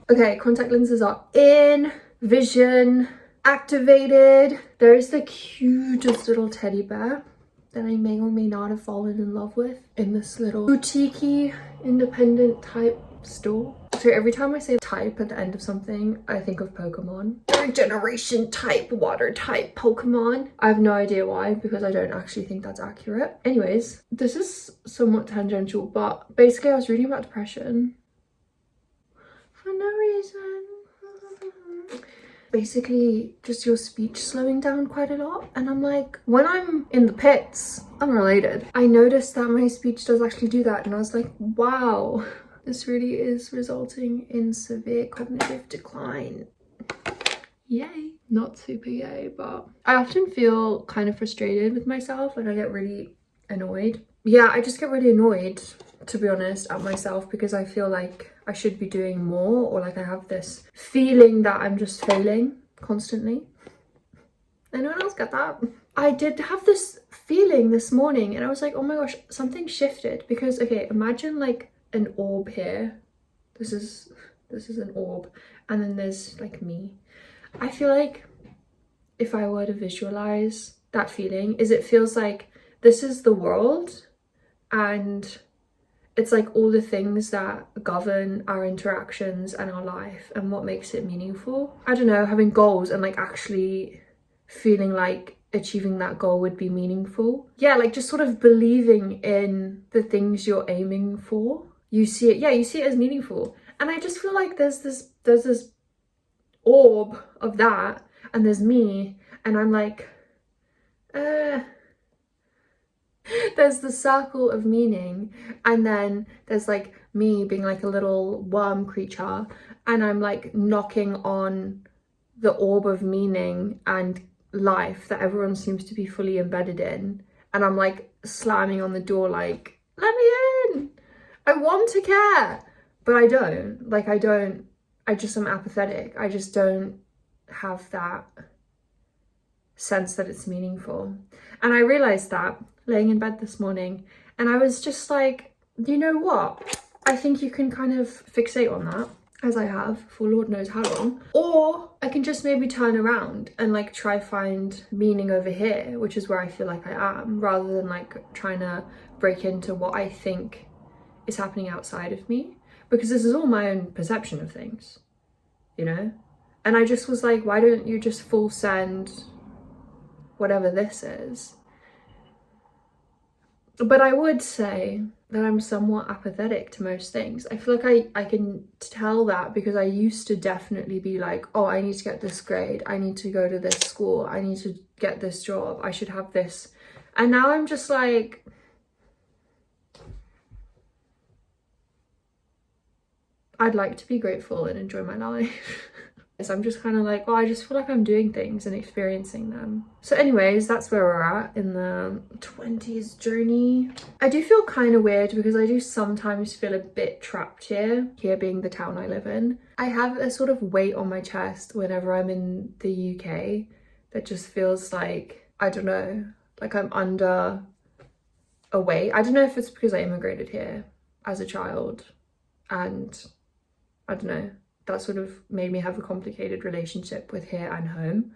Okay, contact lenses are in. Vision activated. There is the cutest little teddy bear that I may or may not have fallen in love with in this little boutique-y, independent type store. So every time I say type at the end of something, I think of Pokemon. Third generation type, water type Pokemon. I have no idea why, because I don't actually think that's accurate. Anyways, this is somewhat tangential, but basically I was reading about depression for no reason. Basically just your speech slowing down quite a lot, and I'm like, when I'm in the pits, unrelated, I noticed that my speech does actually do that, and I was like, wow, this really is resulting in severe cognitive decline. Yay. Not super yay, but I often feel kind of frustrated with myself, like I get really annoyed. Yeah, I just get really annoyed, to be honest, at myself, because I feel like I should be doing more, or like I have this feeling that I'm just failing constantly. Anyone else get that? I did have this feeling this morning, and I was like, oh my gosh, something shifted. Because okay, imagine like an orb here. This is an orb, and then there's like me. I feel like if I were to visualize that feeling, it feels like this is the world, and it's like all the things that govern our interactions and our life and what makes it meaningful. I don't know, having goals and like actually feeling like achieving that goal would be meaningful. Yeah, like just sort of believing in the things you're aiming for. You see it, yeah, you see it as meaningful. And I just feel like there's this orb of that, and there's me, and I'm like, there's the circle of meaning, and then there's like me being like a little worm creature, and I'm like knocking on the orb of meaning and life that everyone seems to be fully embedded in, and I'm like slamming on the door like, let me in, I want to care, but I don't. Like I just am apathetic. I just don't have that sense that it's meaningful. And I realized that laying in bed this morning, and I was just like, you know what, I think you can kind of fixate on that, as I have for Lord knows how long, or I can just maybe turn around and like try find meaning over here, which is where I feel like I am, rather than like trying to break into what I think is happening outside of me, because this is all my own perception of things, you know. And I just was like, why don't you just full send whatever this is? But I would say that I'm somewhat apathetic to most things. I feel like I can tell that because I used to definitely be like, oh, I need to get this grade, I need to go to this school, I need to get this job, I should have this. And now I'm just like, I'd like to be grateful and enjoy my life. So I'm just kind of like, oh, I just feel like I'm doing things and experiencing them. So anyways, that's where we're at in the 20s journey. I do feel kind of weird because I do sometimes feel a bit trapped here being the town I live in. I have a sort of weight on my chest whenever I'm in the UK that just feels like, I don't know, like I'm under a weight. I don't know if it's because I immigrated here as a child, and I don't know, that sort of made me have a complicated relationship with here and home.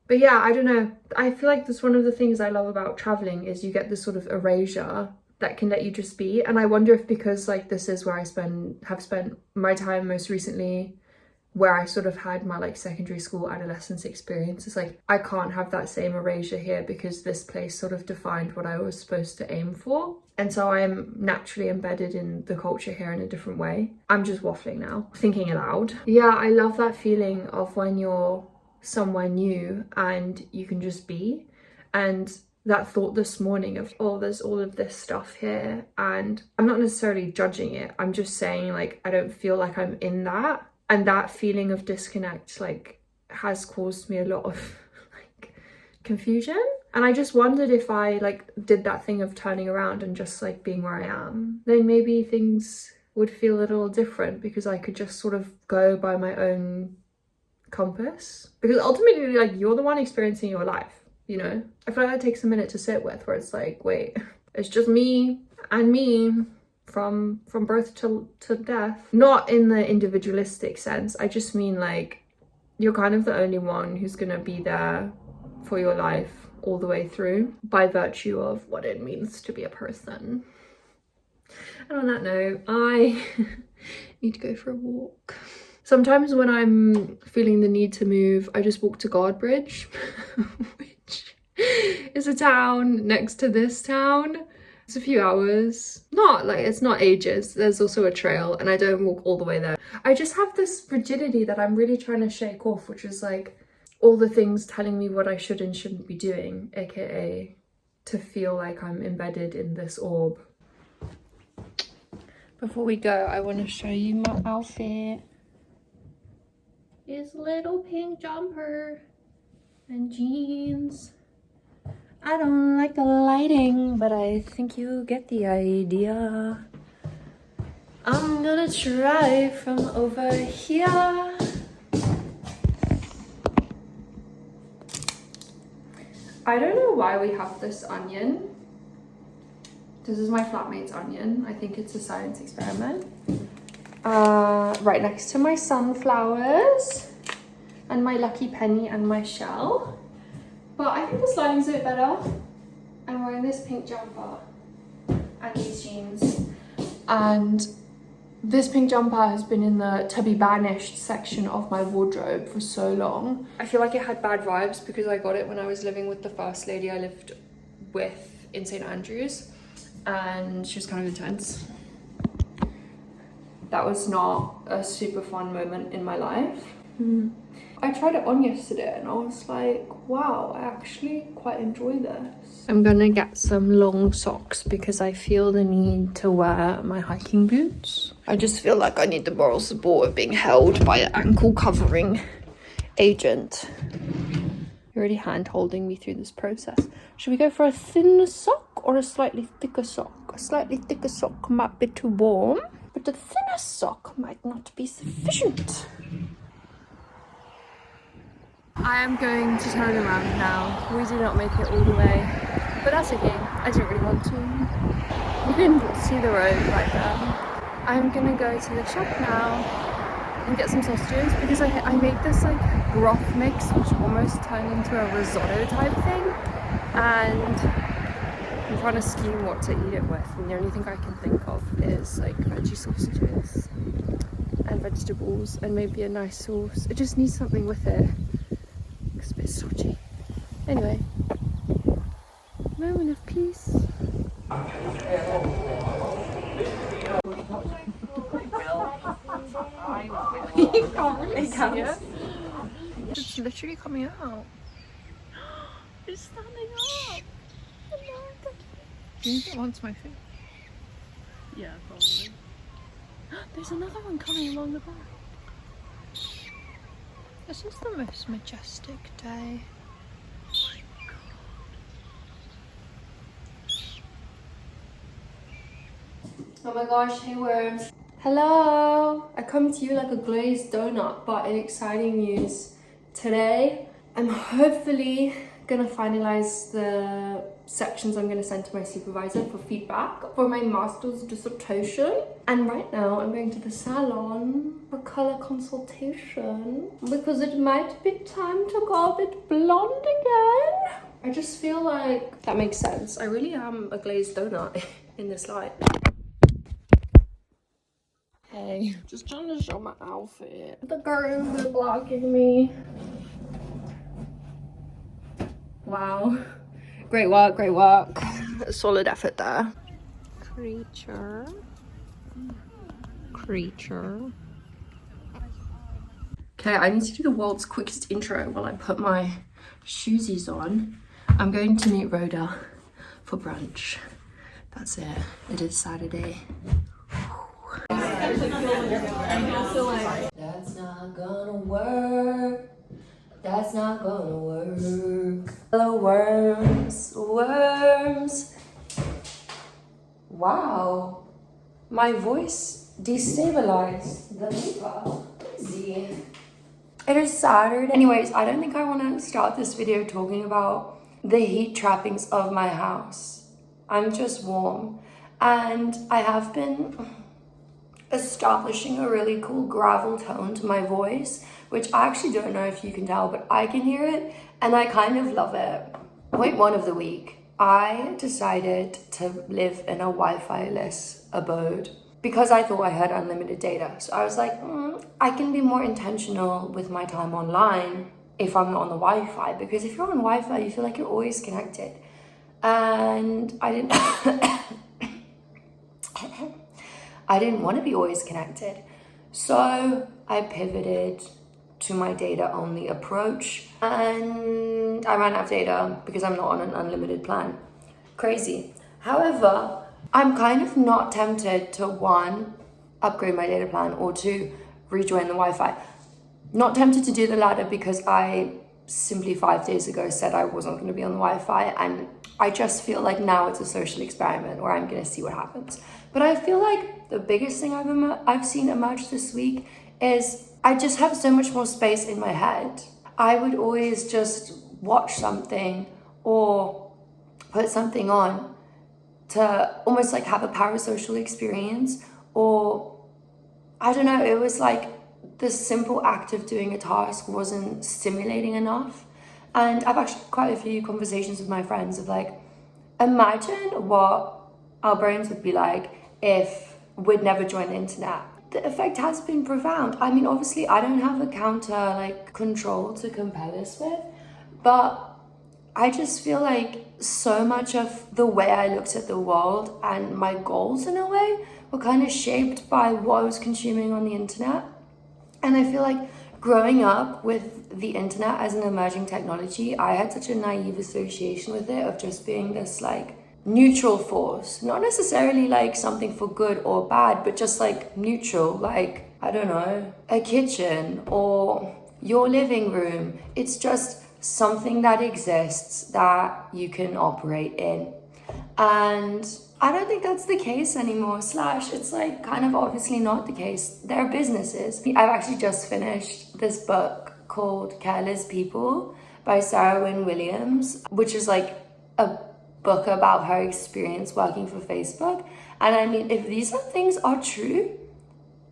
But yeah, I don't know. I feel like that's one of the things I love about traveling, is you get this sort of erasure that can let you just be. And I wonder if because like this is where I have spent my time most recently, where I sort of had my like secondary school adolescence experience, it's like I can't have that same erasure here because this place sort of defined what I was supposed to aim for. And so I'm naturally embedded in the culture here in a different way. I'm just waffling now, thinking aloud. Yeah, I love that feeling of when you're somewhere new and you can just be. And that thought this morning of, oh, there's all of this stuff here, and I'm not necessarily judging it, I'm just saying like I don't feel like I'm in that. And that feeling of disconnect like has caused me a lot of like confusion. And I just wondered if I like did that thing of turning around and just like being where I am, then maybe things would feel a little different, because I could just sort of go by my own compass. Because ultimately, like, you're the one experiencing your life, you know? I feel like that takes a minute to sit with, where it's like, wait, It's just me and me from birth to death. Not in the individualistic sense. I just mean like you're kind of the only one who's gonna be there for your life all the way through by virtue of what it means to be a person. And on that note, I need to go for a walk. Sometimes when I'm feeling the need to move, I just walk to Guardbridge, which is a town next to this town. It's a few hours. It's not ages. There's also a trail and I don't walk all the way there. I just have this rigidity that I'm really trying to shake off, which is like all the things telling me what I should and shouldn't be doing, aka to feel like I'm embedded in this orb. Before we go, I want to show you my outfit. This little pink jumper and jeans. I don't like the lighting, but I think you get the idea. I'm gonna try from over here. I don't know why we have this onion. This is my flatmate's onion. I think it's a science experiment. Right next to my sunflowers and my lucky penny and my shell. But I think this lighting's a bit better. I'm wearing this pink jumper and these jeans. And this pink jumper has been in the to be banished section of my wardrobe for so long. I feel like it had bad vibes because I got it when I was living with the first lady I lived with in St. Andrews. And she was kind of intense. That was not a super fun moment in my life. I tried it on yesterday and I was like, wow, I actually quite enjoy this. I'm gonna get some long socks because I feel the need to wear my hiking boots. I just feel like I need the moral support of being held by an ankle covering agent. You're already hand holding me through this process. Should we go for a thin sock or a slightly thicker sock? A slightly thicker sock might be too warm, but a thinner sock might not be sufficient. I am going to turn around now. We did not make it all the way, but that's okay. I didn't really want to. You can see the road right there. I'm gonna go to the shop now and get some sausages because I made this like broth mix which almost turned into a risotto type thing, and I'm trying to scheme what to eat it with, and the only thing I can think of is like veggie sausages and vegetables and maybe a nice sauce. It just needs something with it. It's a bit stodgy. Anyway, moment of peace. It counts. It's literally coming out. It's standing up. Do you think it wants my food? Yeah, probably. There's another one coming along the back. This is the most majestic day. Oh my gosh, hey worms. Hello! I come to you like a glazed donut, but in exciting news. Today, I'm hopefully gonna finalize the sections I'm gonna send to my supervisor for feedback for my master's dissertation. And right now, I'm going to the salon for color consultation because it might be time to go a bit blonde again. I just feel like that makes sense. I really am a glazed donut in this light. Hey, just trying to show my outfit. The curtains are blocking me. Wow. Great work, great work. Solid effort there. Creature. Okay, I need to do the world's quickest intro while I put my shoesies on. I'm going to meet Rhoda for brunch. That's it. It is Saturday. That's not gonna work. That's not gonna work. Hello, worms. Wow, my voice destabilized the liver. Easy. It is Saturday. Anyways, I don't think I want to start this video talking about the heat trappings of my house. I'm just warm. And I have been establishing a really cool gravel tone to my voice, which I actually don't know if you can tell, but I can hear it and I kind of love it. Point one of the week, I decided to live in a Wi-Fi-less abode because I thought I had unlimited data. So I was like, I can be more intentional with my time online if I'm not on the Wi-Fi, because if you're on Wi-Fi, you feel like you're always connected. And I didn't I didn't want to be always connected. So I pivoted to my data only approach, and I ran out of data because I'm not on an unlimited plan. Crazy. However, I'm kind of not tempted to, one, upgrade my data plan, or two, rejoin the Wi-Fi. Not tempted to do the latter because I simply 5 days ago said I wasn't going to be on the Wi-Fi, and I just feel like now it's a social experiment where I'm going to see what happens. But I feel like the biggest thing I've seen emerge this week is I just have so much more space in my head. I would always just watch something or put something on to almost like have a parasocial experience, or I don't know, it was like the simple act of doing a task wasn't stimulating enough. And I've actually had quite a few conversations with my friends of like, imagine what our brains would be like if we'd never joined the internet. The effect has been profound. I mean, obviously I don't have a counter like control to compare this with, but I just feel like so much of the way I looked at the world and my goals in a way were kind of shaped by what I was consuming on the internet. And I feel like growing up with the internet as an emerging technology, I had such a naive association with it of just being this like neutral force, not necessarily like something for good or bad, but just like neutral, like, I don't know, a kitchen or your living room. It's just something that exists that you can operate in. And I don't think that's the case anymore, slash it's like kind of obviously not the case. There are businesses. I've actually just finished this book called Careless People by Sarah Wynne Williams, which is like a book about her experience working for Facebook. And I mean, if these things are true,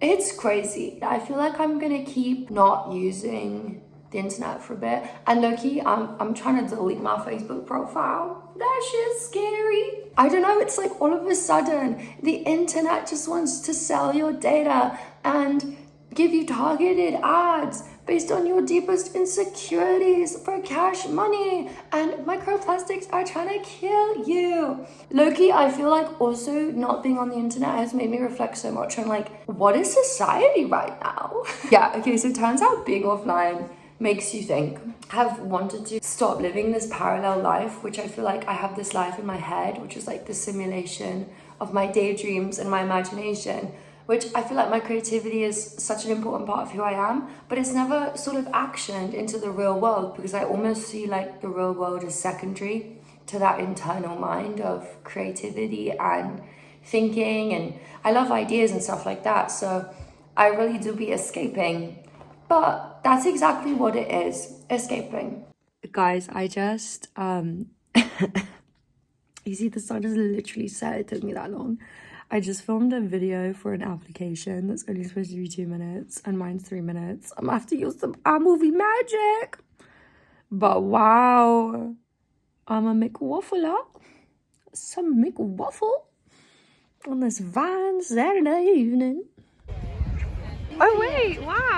it's crazy. I feel like I'm gonna keep not using the internet for a bit. And low-key, I'm trying to delete my Facebook profile. That shit's scary. I don't know, it's like all of a sudden, the internet just wants to sell your data and give you targeted ads based on your deepest insecurities for cash money, and microplastics are trying to kill you. Low-key, I feel like also not being on the internet has made me reflect so much on like, what is society right now? Yeah, okay, so it turns out being offline makes you think. I've wanted to stop living this parallel life, which I feel like I have this life in my head, which is like the simulation of my daydreams and my imagination, which I feel like my creativity is such an important part of who I am, but it's never sort of actioned into the real world because I almost see like the real world as secondary to that internal mind of creativity and thinking, and I love ideas and stuff like that, so I really do be escaping. But that's exactly what it is, escaping. Guys, I just, you see the sun is literally set, it took me that long. I just filmed a video for an application that's only supposed to be 2 minutes and mine's 3 minutes. I'm gonna have to use some iMovie magic. But wow, I'm a McWaffler. Some McWaffle on this fine Saturday evening. Oh wait, wow.